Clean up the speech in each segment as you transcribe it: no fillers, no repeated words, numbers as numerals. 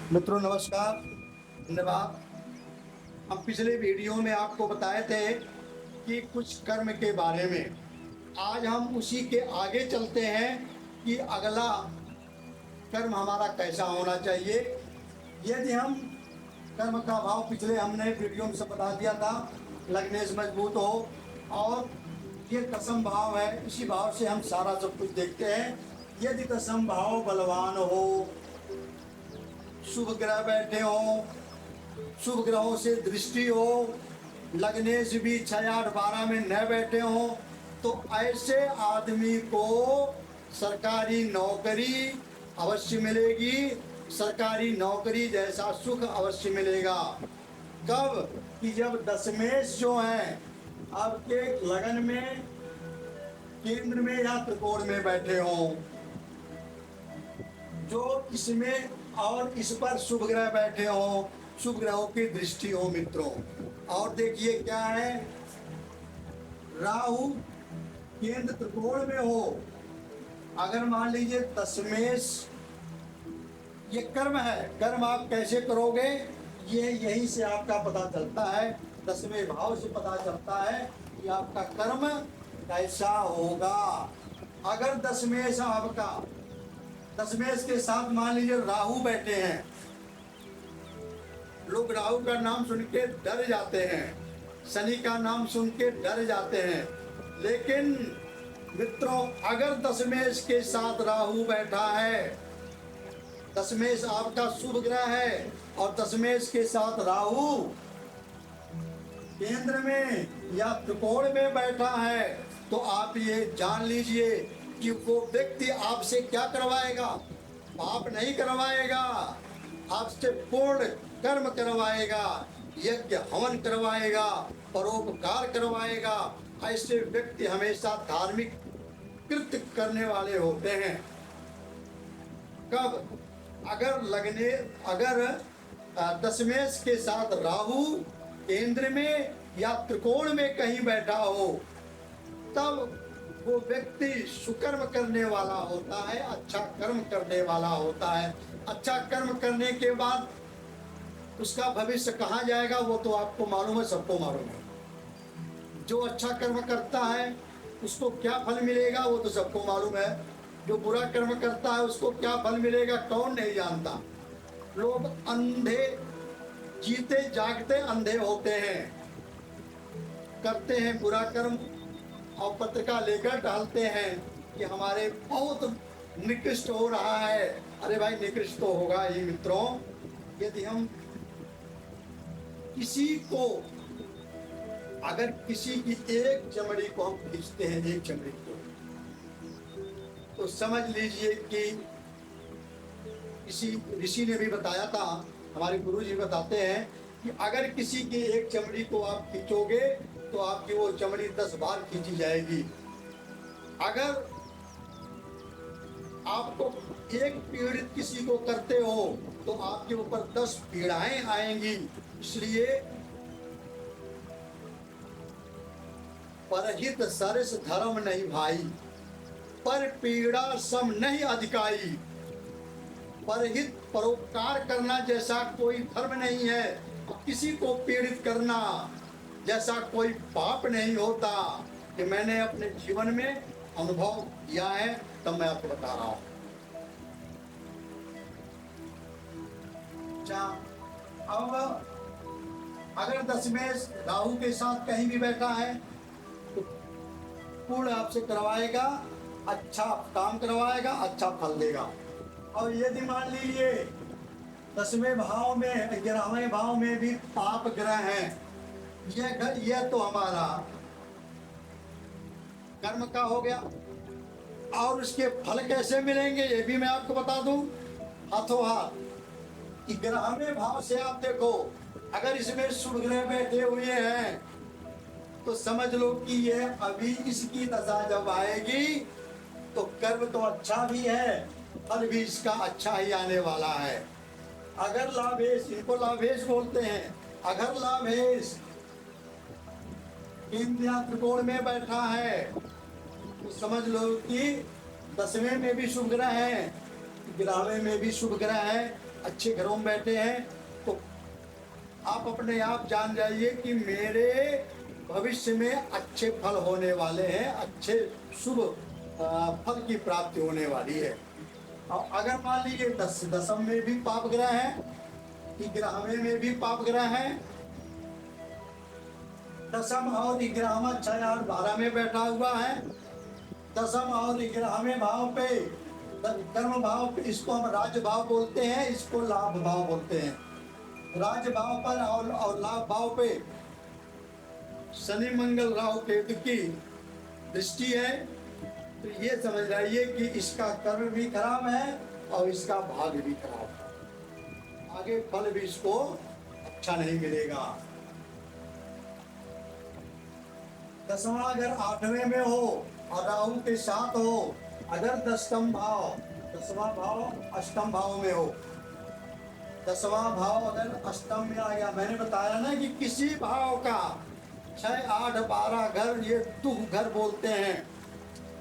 मित्रों नमस्कार, धन्यवाद। हम पिछले वीडियो में आपको बताए थे कि कुछ कर्म के बारे में। आज हम उसी के आगे चलते हैं कि अगला कर्म हमारा कैसा होना चाहिए। यदि हम कर्म का भाव पिछले हमने वीडियो में से बता दिया था, लगने से मजबूत हो, और ये दसम भाव है, इसी भाव से हम सारा सब कुछ देखते हैं। यदि दसम भाव बलवान हो, शुभ ग्रह बैठे हो, शुभ ग्रहों से दृष्टि हो, लगने से भी 6, 8, 12 में न बैठे हो, तो ऐसे आदमी को सरकारी नौकरी अवश्य मिलेगी। सरकारी नौकरी जैसा सुख अवश्य मिलेगा। कब? कि जब दशमेश जो है आपके लगन में, केंद्र में या त्रिकोण में बैठे हों, जो इसमें और इस पर शुभ ग्रह बैठे हों, शुभ ग्रहों की दृष्टि हो मित्रों। और देखिए क्या है, राहु केंद्र त्रिकोण में हो, अगर मान लीजिए दशमेश, ये कर्म है। कर्म आप कैसे करोगे, ये यहीं से आपका पता चलता है, दसवें भाव से पता चलता है कि आपका कर्म कैसा होगा। अगर दशमेश आपका, दशमेश के साथ मान लीजिए राहु बैठे हैं, लोग राहु का नाम सुन के डर जाते हैं, शनि का नाम सुन के डर जाते हैं। लेकिन मित्रों, अगर दशमेश के साथ राहु बैठा है, दशमेश आपका शुभ ग्रह है और दशमेश के साथ राहु केंद्र में या त्रिकोण में बैठा है, तो आप ये जान लीजिए कि वो व्यक्ति आपसे क्या करवाएगा। पाप नहीं करवाएगा, आपसे पूर्ण कर्म करवाएगा, यज्ञ हवन करवाएगा, परोपकार करवाएगा। ऐसे व्यक्ति हमेशा धार्मिक कृत्य करने वाले होते हैं। कब? अगर दशमेश के साथ राहु केंद्र में या त्रिकोण में कहीं बैठा हो, तब वो व्यक्ति सुकर्म करने वाला होता है, अच्छा कर्म करने वाला होता है। अच्छा कर्म करने के बाद उसका भविष्य कहाँ जाएगा वो तो आपको मालूम है, सबको मालूम है। जो अच्छा कर्म करता है उसको क्या फल मिलेगा वो तो सबको मालूम है। जो बुरा कर्म करता है उसको क्या फल मिलेगा कौन नहीं जानता। लोग अंधे, जीते जागते अंधे होते हैं, करते हैं बुरा कर्म और पत्रिका लेकर डालते हैं कि हमारे बहुत निकृष्ट हो रहा है। अरे भाई, निकृष्ट तो होगा ही मित्रों। यदि हम किसी को, अगर किसी की एक चमड़ी को हम खींचते हैं, एक चमड़ी को, तो समझ लीजिए कि किसी ऋषि ने भी बताया था, हमारे गुरु जी बताते हैं कि अगर किसी की एक चमड़ी को आप खींचोगे तो आपकी वो चमड़ी 10 बार खींची जाएगी। अगर आपको एक पीड़ित किसी को करते हो तो आपके ऊपर 10 पीड़ाएं आएंगी। इसलिए परहित सरस धर्म नहीं भाई, पर पीड़ा सम नहीं अधिकाई। परहित, परोपकार करना जैसा कोई धर्म नहीं है, किसी को पीड़ित करना जैसा कोई पाप नहीं होता। कि मैंने अपने जीवन में अनुभव किया है, तब मैं आपको बता रहा हूं। अब अगर दशमेश राहु के साथ कहीं भी बैठा है तो पूर्ण आपसे करवाएगा, अच्छा काम करवाएगा, अच्छा फल देगा। और यदि मान लीजिए 10वें भाव में, 11वें भाव में भी पाप ग्रह हैं, यह तो हमारा कर्म का हो गया। और उसके फल कैसे मिलेंगे ये भी मैं आपको बता दूं हाथों हाथ। 11वें भाव से आप देखो, अगर इसमें शुभ ग्रह बैठे हुए हैं तो समझ लो कि ये अभी इसकी दशा जब आएगी तो कर्म तो अच्छा भी है, फल भी इसका अच्छा ही आने वाला है। अगर लाभेश, इनको लाभेश बोलते हैं, अगर लाभेश केंद्र त्रिकोण में बैठा है तो समझ लो कि 10वें में भी शुभ ग्रह है, 11वें में भी शुभ ग्रह है, अच्छे घरों में बैठे हैं तो आप अपने आप जान जाइए कि मेरे भविष्य में अच्छे फल होने वाले हैं, अच्छे शुभ फल की प्राप्ति होने वाली है। और अगर मान लीजिए दसम में भी पाप ग्रह है, 11वें में भी पाप ग्रह है, दसम और 11वां 6 और 12 में बैठा हुआ है, दसम और 11वें भाव पे कर्म भाव पे, इसको हम राज्य भाव बोलते हैं, इसको लाभ भाव बोलते हैं। राज्य भाव पर और लाभ भाव पे शनि मंगल राहु केतु की दृष्टि है, तो ये समझ जाइए कि इसका कर्म भी खराब है और इसका भाग्य भी खराब है, आगे फल भी इसको अच्छा नहीं मिलेगा। दसवां अगर 8वें में हो और राहु के साथ हो, अगर दसवां भाव अष्टम भाव में हो, दसवां भाव अगर अष्टम में आ गया, मैंने बताया ना कि किसी भाव का 6, 8, 12 घर ये दुख घर बोलते हैं,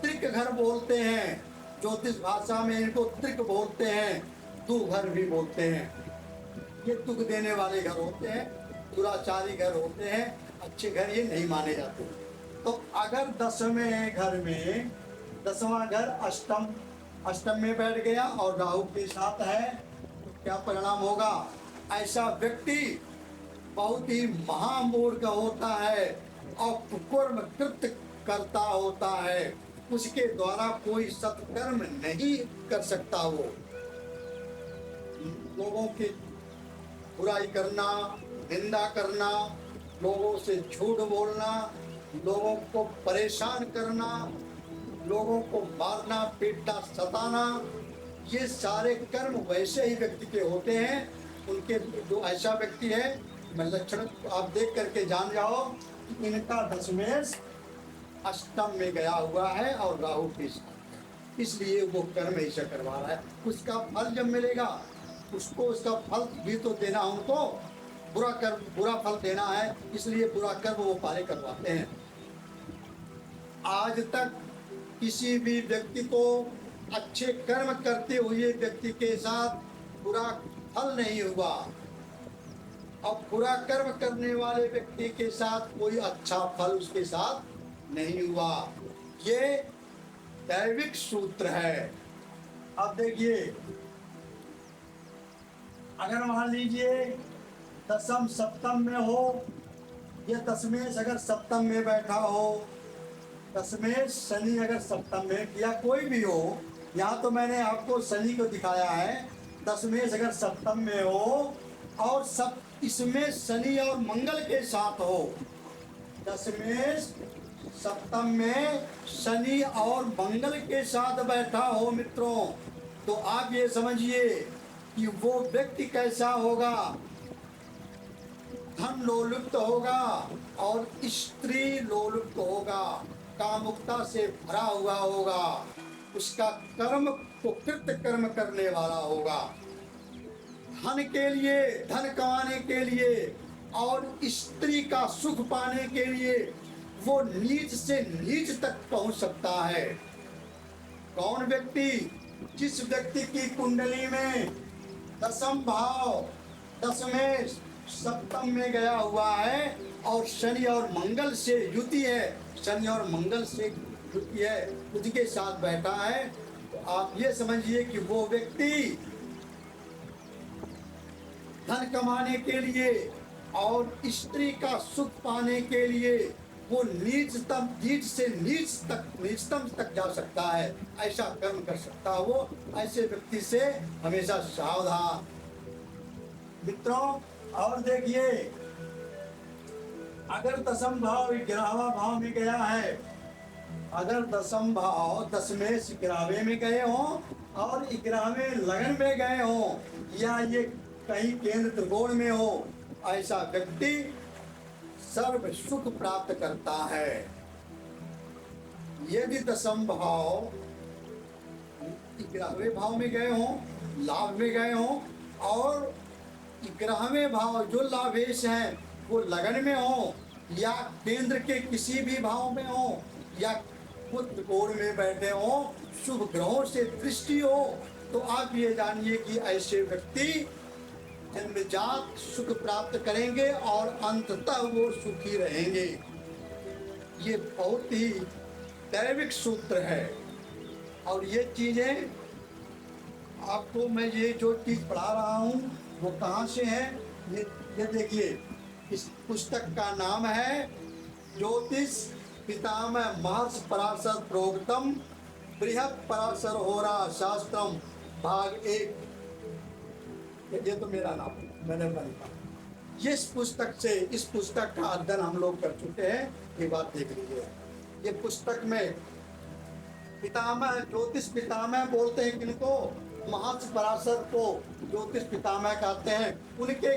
त्रिक घर बोलते हैं, ज्योतिष भाषा में इनको त्रिक बोलते हैं, दु घर भी बोलते हैं। ये दुख देने वाले घर होते हैं, दुराचारी घर होते हैं, अच्छे घर ये नहीं माने जाते। तो अगर 10वें घर में, 10वां घर अष्टम में बैठ गया और राहु के साथ है, तो क्या परिणाम होगा? ऐसा व्यक्ति बहुत ही महामूर्ख होता है और कुकर्म कृत्य करता होता है, उसके द्वारा कोई सत्कर्म नहीं कर सकता। वो लोगों की बुराई करना, निंदा करना, लोगों से झूठ बोलना, लोगों को परेशान करना, लोगों को मारना पीटना सताना, ये सारे कर्म वैसे ही व्यक्ति के होते हैं। उनके जो ऐसा व्यक्ति है, मैं लक्षण आप देख करके जान जाओ कि इनका दशमेश अष्टम में गया हुआ है और राहु के साथ, इसलिए वो कर्म ऐसा करवा रहा है। उसका फल जब मिलेगा उसको उसका फल भी तो देना, उनको बुरा फल देना है, इसलिए बुरा कर्म वो पारे करवाते हैं। आज तक किसी भी व्यक्ति को अच्छे कर्म करते हुए व्यक्ति के साथ बुरा फल नहीं हुआ, और बुरा कर्म करने वाले व्यक्ति के साथ कोई अच्छा फल उसके साथ नहीं हुआ। ये दैविक सूत्र है। अब देखिए, अगर मान लीजिए दसम सप्तम में हो, या दशमेश अगर सप्तम में बैठा हो, दशमेश शनि अगर सप्तम में, या कोई भी हो, यहाँ तो मैंने आपको शनि को दिखाया है, दशमेश अगर सप्तम में हो और सब इसमें शनि और मंगल के साथ हो, दशमेश सप्तम में शनि और मंगल के साथ बैठा हो मित्रों, तो आप ये समझिए कि वो व्यक्ति कैसा होगा। धन लोलुप्त होगा और स्त्री लोलुप्त होगा, कामुकता से भरा हुआ होगा, उसका कर्म कुकृत कर्म करने वाला होगा। धन के लिए, धन कमाने के लिए और स्त्री का सुख पाने के लिए वो नीच से नीच तक पहुंच सकता है। कौन व्यक्ति? जिस व्यक्ति की कुंडली में दसम भाव दशमेश सप्तम में गया हुआ है और शनि और मंगल से युति है, शनि और मंगल से युति है, उसके साथ बैठा है, तो आप ये समझिए कि वो व्यक्ति धन कमाने के लिए और स्त्री का सुख पाने के लिए वो नीच से नीचतम तक जा सकता है, ऐसा कर्म कर सकता है वो। ऐसे व्यक्ति से हमेशा सावधान मित्रों। और देखिए, अगर दसम भाव 11वां भाव में गया है, अगर दसम भाव दशमेश 11वें में गए हो और 11वें लगन में गए हो, या ये कहीं केंद्र त्रिकोण में हो, ऐसा व्यक्ति सर्व सुख प्राप्त करता है। यदि दसम भाव 11वें भाव में गए हो, लाभ में गए हो, और 11वें भाव जो लाभेश है वो लगन में हो, या केंद्र के किसी भी भाव में हो, या त्रिकोण में बैठे हो, शुभ ग्रहों से दृष्टि हो, तो आप ये जानिए कि ऐसे व्यक्ति जन्मजात सुख प्राप्त करेंगे और अंततः वो सुखी रहेंगे। ये बहुत ही दैविक सूत्र है। और ये चीजें आपको मैं ये जो चीज पढ़ा रहा हूँ वो कहाँ से है, ये देखिए, इस पुस्तक का नाम है ज्योतिष पितामह महर्षि पराशर प्रोक्तम बृहत् पराशर होरा शास्त्रम भाग 1। ये तो मेरा नाम है, मैंने लिखा। इस पुस्तक का अध्ययन हम लोग कर चुके हैं, ये बात देख लीजिए। ये पुस्तक में पितामह, ज्योतिष पितामह बोलते हैं किनको, महर्षि पराशर को ज्योतिष पितामह कहते हैं। उनके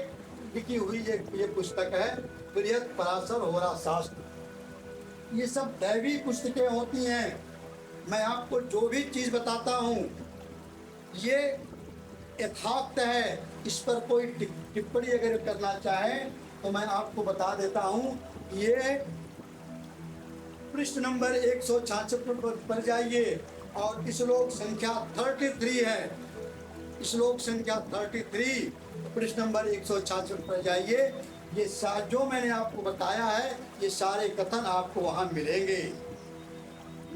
लिखी हुई ये पुस्तक है बृहत् पराशर होरा शास्त्र। ये सब दैवी पुस्तकें होती हैं। मैं आपको जो भी चीज बताता हूँ ये यथार्थ है। इस पर कोई टिप्पणी अगर करना चाहे तो मैं आपको बता देता हूँ। ये पृष्ठ नंबर 166 पर जाइए और श्लोक संख्या 33 है। श्लोक संख्या 33 पृष्ठ नंबर 166 पर जाइए। ये जो मैंने आपको बताया है ये सारे कथन आपको वहां मिलेंगे।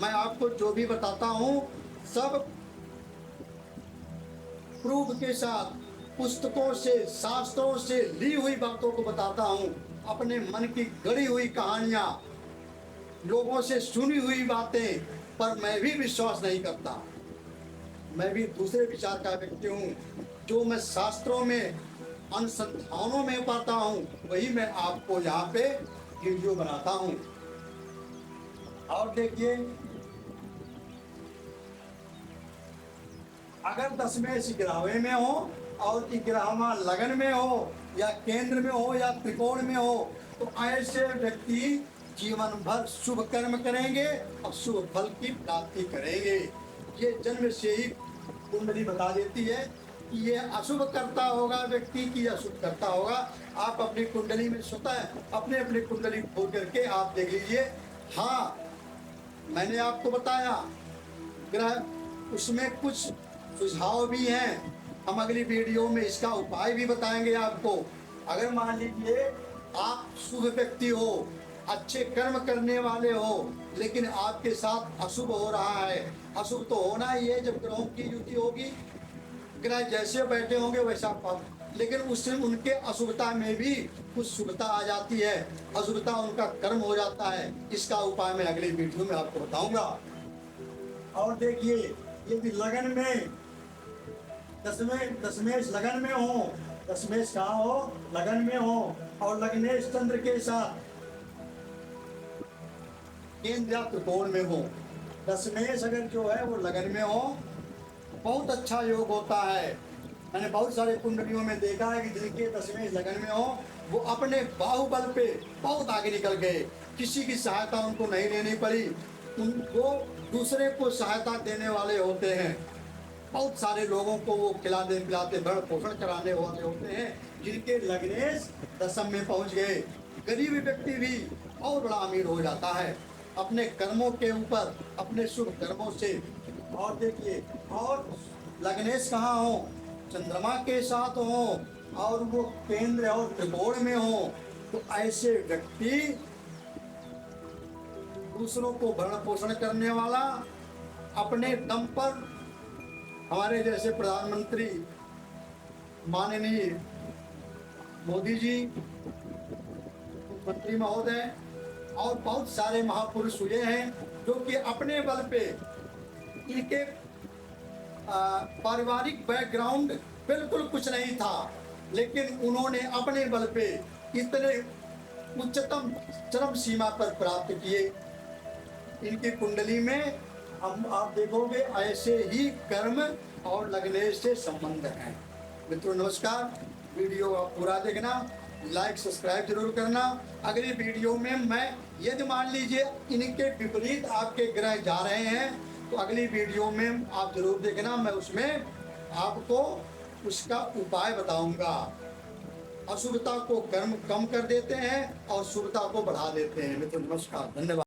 मैं आपको जो भी बताता हूँ सब प्रूफ के साथ पुस्तकों से, शास्त्रों से ली हुई बातों को बताता हूँ। अपने मन की गढ़ी हुई कहानियां, लोगों से सुनी हुई बातें पर मैं भी विश्वास नहीं करता। मैं भी दूसरे विचार का व्यक्ति हूँ। जो मैं शास्त्रों में, अनुसंधानों में पाता हूँ वही मैं आपको यहाँ पे वीडियो बनाता हूँ। और देखिए, अगर 10वें ग्रावे में हो और 11वां लगन में हो या केंद्र में हो या त्रिकोण में हो तो ऐसे व्यक्ति जीवन भर शुभ कर्म करेंगे और शुभ फल की प्राप्ति करेंगे। ये जन्म से ही कुंडली बता देती है कि ये अशुभ करता होगा व्यक्ति की अशुभ करता होगा। आप अपनी कुंडली में स्वतः अपने कुंडली खोल करके आप देख लीजिए। हाँ, मैंने आपको बताया ग्रह, उसमें कुछ सुझाव भी हैं। हम अगली वीडियो में इसका उपाय भी बताएंगे आपको। अगर मान लीजिए आप शुभ व्यक्ति हो, अच्छे कर्म करने वाले हो, लेकिन आपके साथ अशुभ हो रहा है। अशुभ तो होना ही है जब ग्रहों की युति होगी। ग्रह जैसे बैठे होंगे वैसा फल, लेकिन उससे उनके अशुभता में भी कुछ शुभता आ जाती है। अशुभता उनका कर्म हो जाता है। इसका उपाय मैं अगली वीडियो में आपको बताऊंगा। और देखिए, यदि लगन में दशमेश लगन में हो, दशमेश कहाँ हो, लगन में हो, और लग्नेश चंद्र के साथ केंद्र या त्रिकोण में हो। दशमेश अगर जो है वो लगन में हो, बहुत अच्छा योग होता है। मैंने बहुत सारे कुंडलियों में देखा है कि जिनके दशमेश लगन में हो वो अपने बाहुबल पे बहुत आगे निकल गए। किसी की सहायता उनको नहीं लेनी पड़ी। उनको दूसरे को सहायता देने वाले होते हैं। बहुत सारे लोगों को वो खिलाते पिलाते भरण पोषण कराने वाले होते हैं जिनके लग्नेश दशम में पहुंच गए। गरीब व्यक्ति भी बहुत बड़ा अमीर हो जाता है अपने कर्मों के ऊपर, अपने शुभ कर्मों से। और देखिए, और लग्नेश कहाँ हो, चंद्रमा के साथ हो और वो केंद्र और त्रिकोण में हो तो ऐसे व्यक्ति दूसरों को भरण पोषण करने वाला, अपने दम पर हमारे जैसे प्रधानमंत्री माननीय मोदी जी, मंत्री महोदय और बहुत सारे महापुरुष हुए हैं जो कि अपने बल पे, इनके पारिवारिक बैकग्राउंड बिल्कुल कुछ नहीं था, लेकिन उन्होंने अपने बल पे इतने उच्चतम चरम सीमा पर प्राप्त किए। इनकी कुंडली में हम आप देखोगे ऐसे ही कर्म और लग्नेश से संबंध है। मित्रों नमस्कार, वीडियो आप पूरा देखना, लाइक सब्सक्राइब जरूर करना। अगली वीडियो में मैं, यदि मान लीजिए इनके विपरीत आपके ग्रह जा रहे हैं तो अगली वीडियो में आप जरूर देखना। मैं उसमें आपको उसका उपाय बताऊंगा। अशुभता को कर्म कम कर देते हैं और शुभता को बढ़ा देते हैं। मित्रों नमस्कार, धन्यवाद।